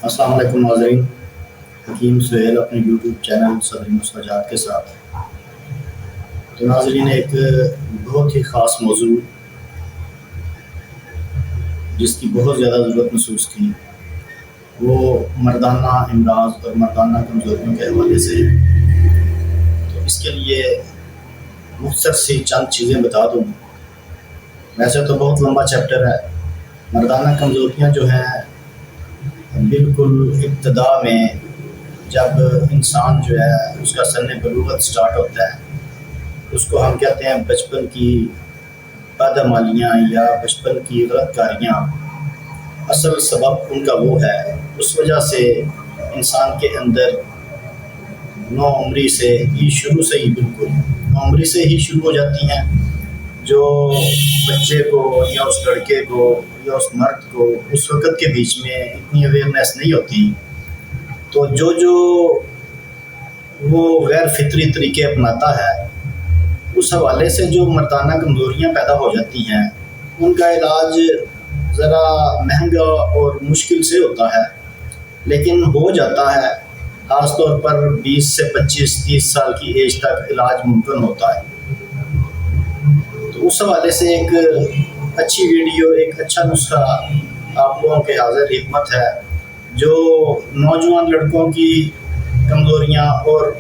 السلام علیکم ناظرین، حکیم سہیل اپنے یوٹیوب چینل صدر مساجات کے ساتھ۔ تو ناظرین، ایک بہت ہی خاص موضوع جس کی بہت زیادہ ضرورت محسوس کی، وہ مردانہ امراض اور مردانہ کمزوریوں کے حوالے سے۔ تو اس کے لیے مختصر سی چند چیزیں بتا دوں۔ ویسے تو بہت لمبا چیپٹر ہے۔ مردانہ کمزوریاں جو ہیں، بالکل ابتدا میں جب انسان جو ہے اس کا سن بلوغت سٹارٹ ہوتا ہے، اس کو ہم کہتے ہیں بچپن کی بدعمالیاں یا بچپن کی غلط کاریاں۔ اصل سبب ان کا وہ ہے، اس وجہ سے انسان کے اندر نو عمری سے ہی بالکل نو عمری سے ہی شروع ہو جاتی ہیں۔ جو بچے کو یا اس لڑکے کو یا اس مرد کو اس وقت کے بیچ میں اتنی اویئرنیس نہیں ہوتی، تو جو وہ غیر فطری طریقے اپناتا ہے، اس حوالے سے جو مردانہ کمزوریاں پیدا ہو جاتی ہیں، ان کا علاج ذرا مہنگا اور مشکل سے ہوتا ہے، لیکن ہو جاتا ہے۔ خاص طور پر 20 سے 25-30 سال کی ایج تک علاج ممکن ہوتا ہے۔ تو اس حوالے سے ایک اچھی ویڈیو، ایک اچھا نسخہ آپ لوگوں کے حاضر حکمت ہے، جو نوجوان لڑکوں کی کمزوریاں اور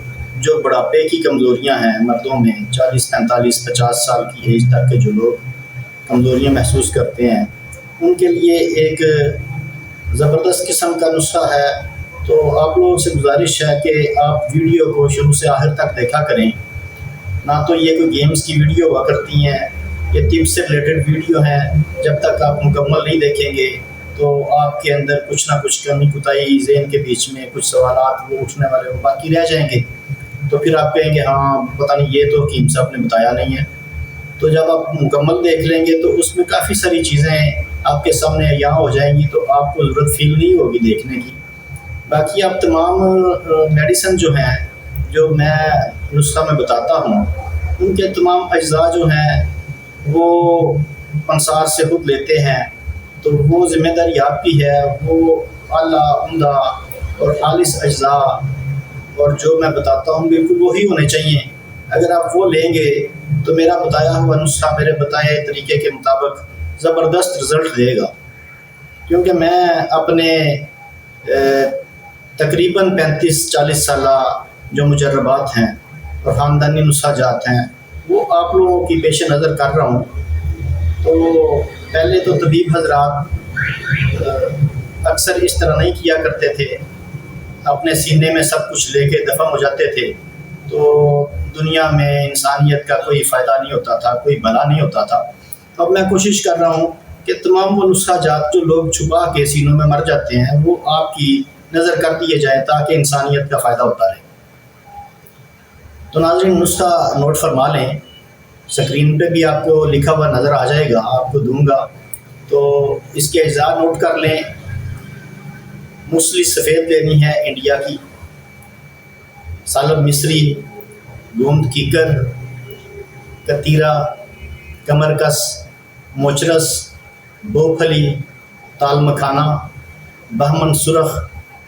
جو بڑھاپے کی کمزوریاں ہیں مردوں میں، 40 45 50 سال کی ایج تک کے جو لوگ کمزوریاں محسوس کرتے ہیں، ان کے لیے ایک زبردست قسم کا نسخہ ہے۔ تو آپ لوگوں سے گزارش ہے کہ آپ ویڈیو کو شروع سے آخر تک دیکھا کریں۔ نہ تو یہ کوئی گیمز کی ویڈیو ہوا کرتی ہیں، یہ طب سے ریلیٹڈ ویڈیو ہیں۔ جب تک آپ مکمل نہیں دیکھیں گے تو آپ کے اندر کچھ نہ کچھ کمی کوتاہی، ذہن کے بیچ میں کچھ سوالات وہ اٹھنے والے وہ باقی رہ جائیں گے۔ تو پھر آپ کہیں گے ہاں پتہ نہیں، یہ تو حکیم صاحب نے بتایا نہیں ہے۔ تو جب آپ مکمل دیکھ لیں گے تو اس میں کافی ساری چیزیں آپ کے سامنے یہاں ہو جائیں گی، تو آپ کو ضرورت فیل نہیں ہوگی دیکھنے کی۔ باقی آپ تمام میڈیسن جو ہیں، جو میں نسخہ میں بتاتا ہوں، ان کے تمام اجزاء جو ہیں وہ انصار سے خود لیتے ہیں۔ تو وہ ذمہ داری آپ کی ہے، وہ اعلیٰ عمدہ اور خالص اجزاء اور جو میں بتاتا ہوں بالکل وہی ہونے چاہیے۔ اگر آپ وہ لیں گے تو میرا بتایا ہوا نسخہ میرے بتائے طریقے کے مطابق زبردست رزلٹ دے گا، کیونکہ میں اپنے تقریباً 35-40 سالہ جو مجربات ہیں اور خاندانی نسخہ جات ہیں، وہ آپ لوگوں کی پیش نظر کر رہا ہوں۔ تو پہلے تو طبیب حضرات اکثر اس طرح نہیں کیا کرتے تھے، اپنے سینے میں سب کچھ لے کے دفن ہو جاتے تھے، تو دنیا میں انسانیت کا کوئی فائدہ نہیں ہوتا تھا، کوئی بھلا نہیں ہوتا تھا۔ اب میں کوشش کر رہا ہوں کہ تمام وہ نسخہ جات جو لوگ چھپا کے سینوں میں مر جاتے ہیں، وہ آپ کی نظر کر دیے جائیں تاکہ انسانیت کا فائدہ ہوتا رہے۔ تو ناظرین، نسخہ نوٹ فرما لیں، سکرین پہ بھی آپ کو لکھا ہوا نظر آ جائے گا، آپ کو دوں گا، تو اس کے اجزاء نوٹ کر لیں۔ موسلی سفید لینی ہے انڈیا کی، سالب مصری، گوند کیکر، کتیرا، کمرکس، موچرس، بوپھلی، تال مکھانا، بہمن سرخ،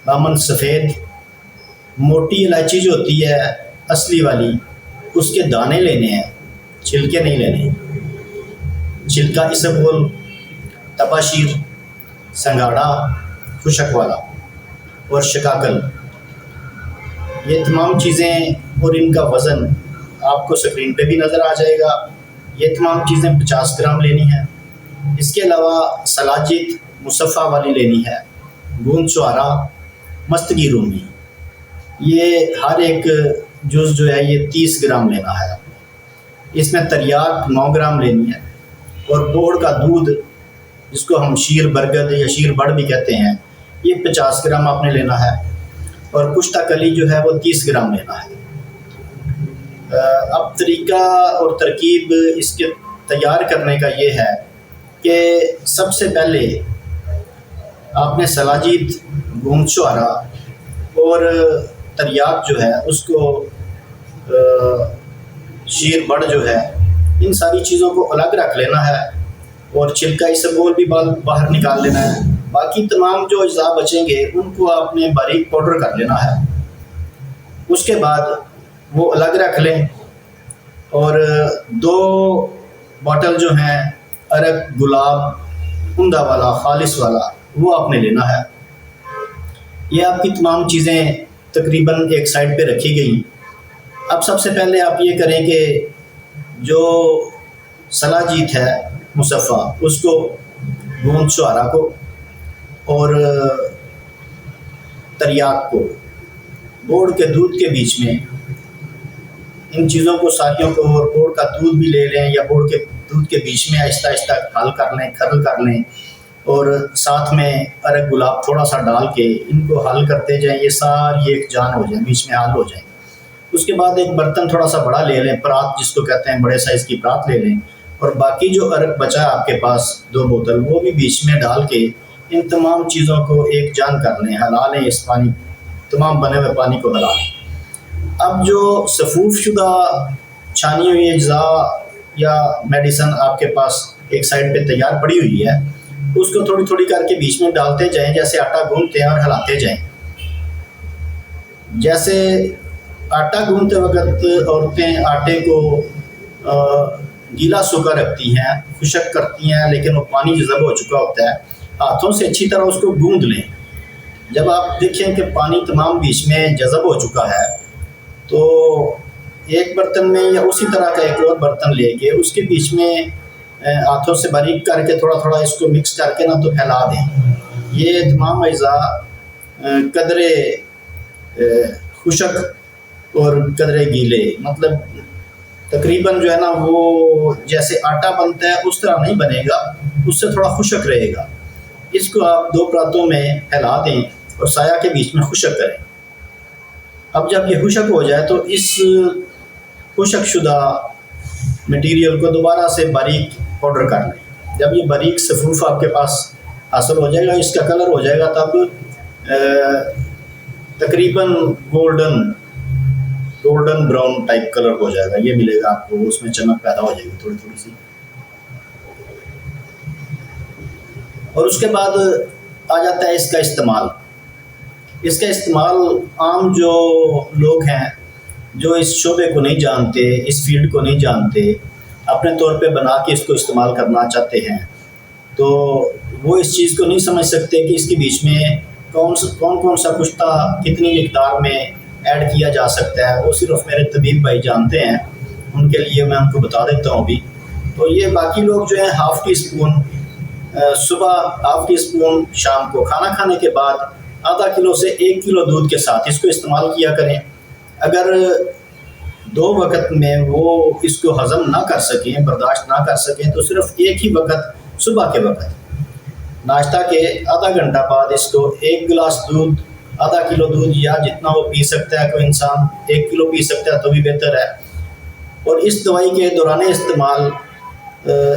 بہمن سفید۔ موٹی الائچی جو ہوتی ہے اصلی والی، اس کے دانے لینے ہیں، چھلکے نہیں لینے۔ چھلکا اسبگول، تباشیر، سنگھاڑا خشک والا اور شکاکل، یہ تمام چیزیں اور ان کا وزن آپ کو سکرین پہ بھی نظر آ جائے گا۔ یہ تمام چیزیں 50 گرام لینی ہیں۔ اس کے علاوہ سلاجت مصفہ والی لینی ہے، گوند چوارا، مستگی رومی، یہ ہر ایک جز جو ہے یہ 30 گرام لینا ہے۔ اس میں تریاک 9 گرام لینی ہے، اور بوڑ کا دودھ جس کو ہم شیر برگد یا شیر بڑ بھی کہتے ہیں، یہ 50 گرام آپ نے لینا ہے، اور کشتہ کلی جو ہے وہ 30 گرام لینا ہے۔ اب طریقہ اور ترکیب اس کے تیار کرنے کا یہ ہے کہ سب سے پہلے آپ نے سلاجید، گوند چوارا اور تریاک جو ہے اس کو، شیر بڑ جو ہے، ان ساری چیزوں کو الگ رکھ لینا ہے، اور چھلکا اسبگول بھی باہر نکال لینا ہے۔ باقی تمام جو اجزاء بچیں گے ان کو آپ نے باریک پاؤڈر کر لینا ہے. اس کے بعد وہ الگ رکھ لیں. اور 2 باٹل جو ہیں عرق گلاب عمدہ والا خالص والا وہ آپ نے لینا ہے. یہ آپ کی تمام چیزیں تقریباً ایک سائڈ پہ رکھی گئی. اب سب سے پہلے آپ یہ کریں کہ جو سلاجیت ہے مصفہ اس کو گوند شعرا کو اور تریاک کو گوڑ کے دودھ کے بیچ میں ان چیزوں کو ساریوں کو اور گوڑ کا دودھ بھی لے لیں یا گوڑ کے دودھ کے بیچ میں آہستہ آہستہ حل کر لیں کھرل کر لیں اور ساتھ میں عرق گلاب تھوڑا سا ڈال کے ان کو حل کرتے جائیں. یہ ساری ایک جان ہو جائیں بیچ میں حل ہو جائیں. اس کے بعد ایک برتن تھوڑا سا بڑا لے لیں پرات جس کو کہتے ہیں بڑے سائز کی پرات لے لیں اور باقی جو عرق بچا آپ کے پاس 2 بوتل وہ بھی بیچ میں ڈال کے ان تمام چیزوں کو ایک جان کر لیں ہلا لیں. اس پانی تمام بنے ہوئے پانی کو ہلا لیں. اب جو صفوف شدہ چھانی ہوئی اجزاء یا میڈیسن آپ کے پاس ایک سائڈ پہ تیار پڑی ہوئی ہے اس کو تھوڑی تھوڑی کر کے بیچ میں ڈالتے جائیں جیسے آٹا گوندتے ہیں اور ہلاتے جائیں. جیسے آٹا گوندتے وقت عورتیں آٹے کو گیلا سوکھا رکھتی ہیں خشک کرتی ہیں لیکن وہ پانی جذب ہو چکا ہوتا ہے ہاتھوں سے اچھی طرح اس کو گوند لیں. جب آپ دیکھیں کہ پانی تمام بیچ میں جذب ہو چکا ہے تو ایک برتن میں یا اسی طرح کا ایک اور برتن لے کے اس کے بیچ میں ہاتھوں سے باریک کر کے تھوڑا تھوڑا اس کو مکس کر کے تو پھیلا دیں. یہ تمام اجزاء قدرے خشک اور قدرے گیلے مطلب تقریباً جو ہے نا وہ جیسے آٹا بنتا ہے اس طرح نہیں بنے گا اس سے تھوڑا خشک رہے گا. اس کو آپ 2 پراتوں میں پھیلا دیں اور سایہ کے بیچ میں خشک کریں. اب جب یہ خشک ہو جائے تو اس خشک شدہ مٹیریل کو دوبارہ سے باریک پاؤڈر کر لیں. جب یہ باریک صفوف آپ کے پاس حاصل ہو جائے گا اس کا کلر ہو جائے گا تب تقریباً گولڈن براؤن ٹائپ کلر ہو جائے گا. یہ ملے گا آپ کو اس میں چمک پیدا ہو جائے گی تھوڑی تھوڑی سی. اور اس کے بعد آ جاتا ہے اس کا استعمال. اس کا استعمال عام جو لوگ ہیں جو اس شعبے کو نہیں جانتے اس فیلڈ کو نہیں جانتے اپنے طور پہ بنا کے اس کو استعمال کرنا چاہتے ہیں تو وہ اس چیز کو نہیں سمجھ سکتے کہ اس کے بیچ میں کون سا کشتہ کتنی مقدار میں ایڈ کیا جا سکتا ہے. وہ صرف میرے طبیب بھائی جانتے ہیں ان کے لیے میں ان کو بتا دیتا ہوں ابھی. تو یہ باقی لوگ جو ہیں ½ ٹی اسپون صبح ½ ٹی اسپون شام کو کھانا کھانے کے بعد ½ کلو سے 1 کلو دودھ کے ساتھ اس کو استعمال کیا کریں. اگر 2 وقت میں وہ اس کو ہضم نہ کر سکیں برداشت نہ کر سکیں تو صرف ایک ہی وقت صبح کے وقت ناشتہ کے آدھا گھنٹہ بعد اس کو 1 گلاس دودھ ½ کلو دودھ یا جتنا وہ پی سکتا ہے کوئی انسان 1 کلو پی سکتا ہے تو بھی بہتر ہے. اور اس دوائی کے دوران استعمال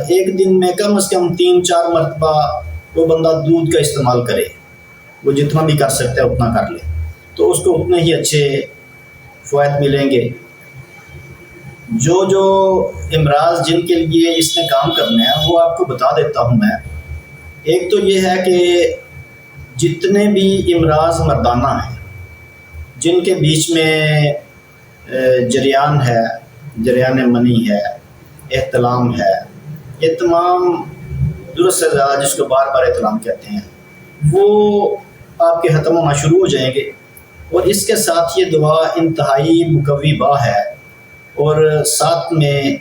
ایک دن میں کم از کم 3-4 مرتبہ وہ بندہ دودھ کا استعمال کرے. وہ جتنا بھی کر سکتا ہے اتنا کر لے تو اس کو اتنے ہی اچھے فوائد ملیں گے. جو امراض جن کے لیے اس نے کام کرنا ہے وہ آپ کو بتا دیتا ہوں میں. ایک تو یہ ہے کہ جتنے بھی امراض مردانہ ہیں جن کے بیچ میں جریان منی ہے احتلام ہے یہ تمام ضرورت سے زیادہ جس کو بار بار احتلام کہتے ہیں وہ آپ کے ختم ہونا شروع ہو جائیں گے. اور اس کے ساتھ یہ دوا انتہائی مقوی با ہے اور ساتھ میں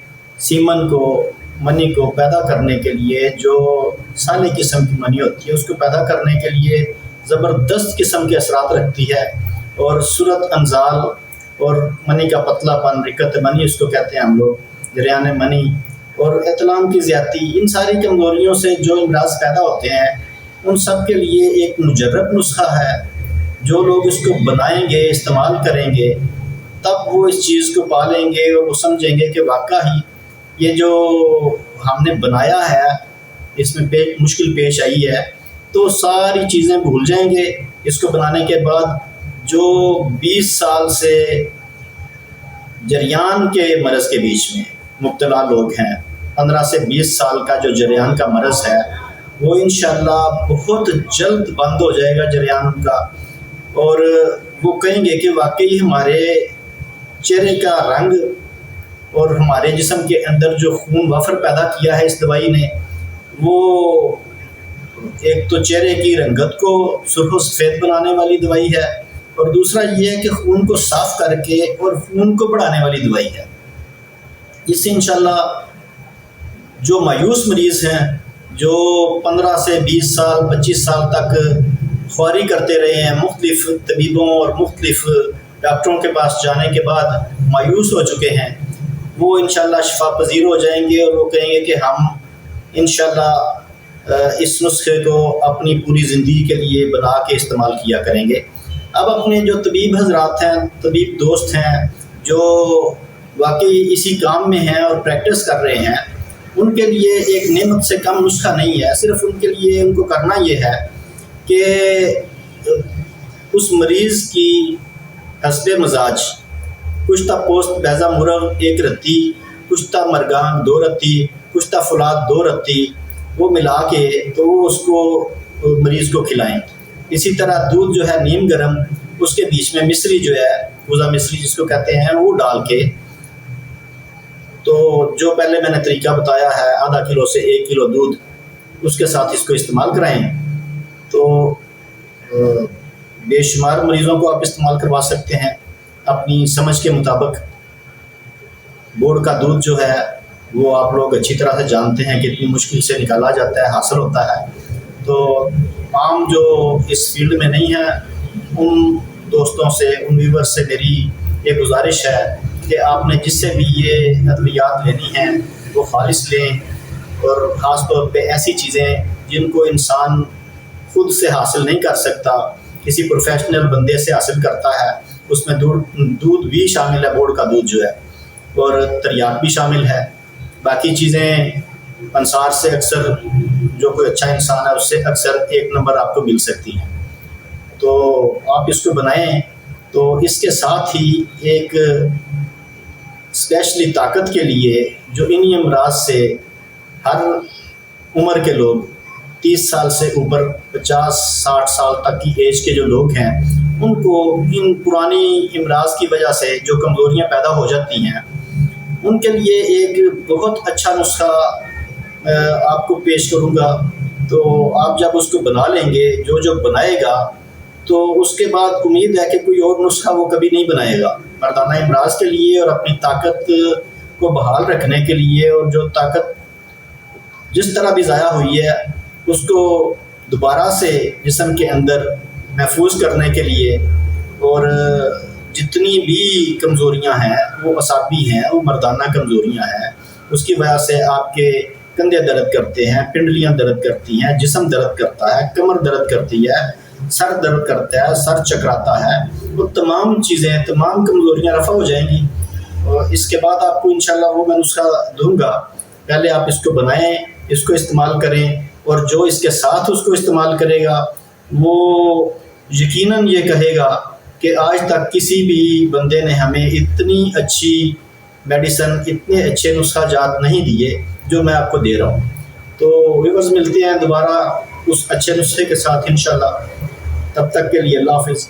سیمن کو منی کو پیدا کرنے کے لیے جو سالے قسم کی منی ہوتی ہے اس کو پیدا کرنے کے لیے زبردست قسم کے اثرات رکھتی ہے. اور صورت انزال اور منی کا پتلا پن رکت منی اس کو کہتے ہیں ہم لوگ جریان منی اور احتلام کی زیادتی ان ساری کمزوریوں سے جو امراض پیدا ہوتے ہیں ان سب کے لیے ایک مجرب نسخہ ہے. جو لوگ اس کو بنائیں گے استعمال کریں گے تب وہ اس چیز کو پالیں گے اور وہ سمجھیں گے کہ واقعی یہ جو ہم نے بنایا ہے اس میں مشکل پیش آئی ہے تو ساری چیزیں بھول جائیں گے. اس کو بنانے کے بعد جو 20 سال سے جریان کے مرض کے بیچ میں مبتلا لوگ ہیں 15 سے 20 سال کا جو جریان کا مرض ہے وہ انشاءاللہ بہت جلد بند ہو جائے گا جریان ان کا، اور وہ کہیں گے کہ واقعی ہمارے چہرے کا رنگ اور ہمارے جسم کے اندر جو خون وفر پیدا کیا ہے اس دوائی نے، وہ ایک تو چہرے کی رنگت کو سرخ و سفید بنانے والی دوائی ہے، اور دوسرا یہ ہے کہ خون کو صاف کر کے اور خون کو بڑھانے والی دوائی ہے۔ اس سے انشاءاللہ جو مایوس مریض ہیں، جو 15 سے 20 سال 25 سال تک خواری کرتے رہے ہیں، مختلف طبیبوں اور مختلف ڈاکٹروں کے پاس جانے کے بعد مایوس ہو چکے ہیں، وہ انشاءاللہ شفا پذیر ہو جائیں گے، اور وہ کہیں گے کہ ہم انشاءاللہ اس نسخے کو اپنی پوری زندگی کے لیے بنا کے استعمال کیا کریں گے۔ اب اپنے جو طبیب حضرات ہیں، طبیب دوست ہیں، جو واقعی اسی کام میں ہیں اور پریکٹس کر رہے ہیں، ان کے لیے ایک نعمت سے کم نسخہ نہیں ہے۔ صرف ان کے لیے ان کو کرنا یہ ہے کہ اس مریض کی حسب مزاج کشتہ پوست بیضہ مرغ 1 رتی، کشتہ مرگان 2 رتی، کشتہ فولاد 2 رتی، وہ ملا کے تو وہ اس کو مریض کو کھلائیں۔ اسی طرح دودھ جو ہے نیم گرم، اس کے بیچ میں مصری جو ہے کوزہ مصری جس کو کہتے ہیں، وہ ڈال کے، تو جو پہلے میں نے طریقہ بتایا ہے ½ کلو سے 1 کلو دودھ، اس کے ساتھ اس کو استعمال کرائیں تو بے شمار مریضوں کو آپ استعمال کروا سکتے ہیں اپنی سمجھ کے مطابق۔ بورڈ کا دودھ جو ہے وہ آپ لوگ اچھی طرح سے جانتے ہیں کہ اتنی مشکل سے نکالا جاتا ہے، حاصل ہوتا ہے۔ تو عام جو اس فیلڈ میں نہیں ہیں، ان دوستوں سے، ان ویور سے میری یہ گزارش ہے کہ آپ نے جس سے بھی یہ ادویات لینی ہیں وہ خالص لیں، اور خاص طور پہ ایسی چیزیں جن کو انسان خود سے حاصل نہیں کر سکتا، کسی پروفیشنل بندے سے حاصل کرتا ہے۔ اس میں دودھ بھی شامل ہے، بورڈ کا دودھ جو ہے، اور تریاک بھی شامل ہے۔ باقی چیزیں انصار سے اکثر، جو کوئی اچھا انسان ہے اس سے اکثر 1 نمبر آپ کو مل سکتی ہیں۔ تو آپ اس کو بنائیں، تو اس کے ساتھ ہی ایک اسپیشلی طاقت کے لیے جو انہی امراض سے ہر عمر کے لوگ 30 سال سے اوپر 50-60 سال تک کی ایج کے جو لوگ ہیں، ان کو ان پرانی امراض کی وجہ سے جو کمزوریاں پیدا ہو جاتی ہیں، ان کے لیے ایک بہت اچھا نسخہ آپ کو پیش کروں گا۔ تو آپ جب اس کو بنا لیں گے، جو بنائے گا، تو اس کے بعد امید ہے کہ کوئی اور نسخہ وہ کبھی نہیں بنائے گا مردانہ امراض کے لیے، اور اپنی طاقت کو بحال رکھنے کے لیے، اور جو طاقت جس طرح بھی ضائع ہوئی ہے اس کو دوبارہ سے جسم کے اندر محفوظ کرنے کے لیے۔ اور جتنی بھی کمزوریاں ہیں وہ اعصابی ہیں، وہ مردانہ کمزوریاں ہیں، اس کی وجہ سے آپ کے کندھے درد کرتے ہیں، پنڈلیاں درد کرتی ہیں، جسم درد کرتا ہے، کمر درد کرتی ہے، سر درد کرتا ہے، سر چکراتا ہے، وہ تمام چیزیں، تمام کمزوریاں رفع ہو جائیں گی۔ اور اس کے بعد آپ کو انشاءاللہ وہ میں نسخہ دوں گا، پہلے آپ اس کو بنائیں، اس کو استعمال کریں، اور جو اس کے ساتھ اس کو استعمال کرے گا وہ یقیناً یہ کہے گا کہ آج تک کسی بھی بندے نے ہمیں اتنی اچھی میڈیسن، اتنے اچھے نسخہ جات نہیں دیے جو میں آپ کو دے رہا ہوں۔ تو ویورز ملتے ہیں دوبارہ اس اچھے نسخے کے ساتھ انشاءاللہ، تب تک کے لیے اللہ حافظ۔